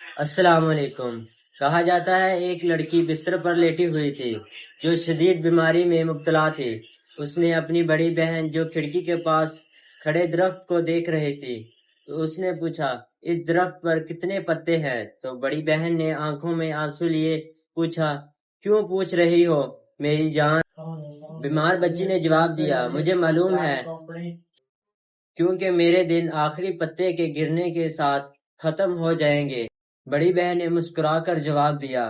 السلام علیکم۔ کہا جاتا ہے ایک لڑکی بستر پر لیٹی ہوئی تھی جو شدید بیماری میں مبتلا تھی۔ اس نے اپنی بڑی بہن جو کھڑکی کے پاس کھڑے درخت کو دیکھ رہی تھی تو اس نے پوچھا، اس درخت پر کتنے پتے ہیں؟ تو بڑی بہن نے آنکھوں میں آنسو لیے پوچھا، کیوں پوچھ رہی ہو میری جان؟ بیمار بچی نے جواب دیا، مجھے معلوم ہے کیونکہ میرے دن آخری پتے کے گرنے کے ساتھ ختم ہو جائیں گے۔ بڑی بہن نے مسکرا کر جواب دیا،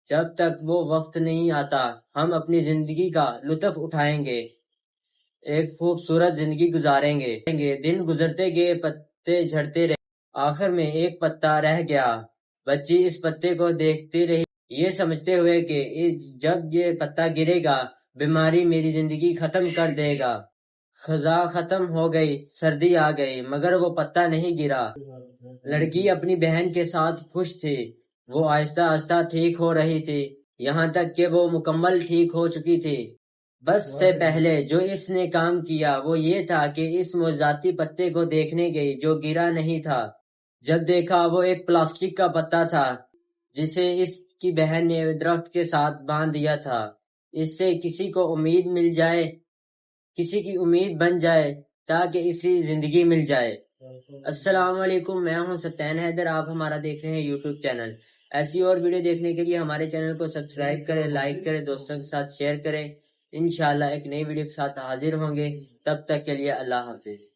جب تک وہ وقت نہیں آتا ہم اپنی زندگی کا لطف اٹھائیں گے، ایک خوبصورت زندگی گزاریں گے۔ دن گزرتے گئے، پتے جھڑتے رہے، آخر میں ایک پتا رہ گیا۔ بچی اس پتے کو دیکھتی رہی، یہ سمجھتے ہوئے کہ جب یہ پتا گرے گا بیماری میری زندگی ختم کر دے گا۔ خزاں ختم ہو گئی، سردی آ گئی، مگر وہ پتا نہیں گرا۔ لڑکی اپنی بہن کے ساتھ خوش تھی، وہ آہستہ آہستہ ٹھیک ہو رہی تھی، یہاں تک کہ وہ مکمل ٹھیک ہو چکی تھی۔ بس سے پہلے جو اس نے کام کیا وہ یہ تھا کہ اس معجزاتی پتے کو دیکھنے گئی جو گرا نہیں تھا۔ جب دیکھا وہ ایک پلاسٹک کا پتا تھا جسے اس کی بہن نے درخت کے ساتھ باندھ دیا تھا، اس سے کسی کو امید مل جائے، کسی کی امید بن جائے تاکہ اسی زندگی مل جائے۔ السلام علیکم، میں ہوں سفین حیدر، آپ ہمارا دیکھ رہے ہیں یوٹیوب چینل۔ ایسی اور ویڈیو دیکھنے کے لیے ہمارے چینل کو سبسکرائب کریں، لائک کریں، دوستوں کے ساتھ شیئر کریں۔ انشاءاللہ ایک نئی ویڈیو کے ساتھ حاضر ہوں گے، تب تک کے لیے اللہ حافظ۔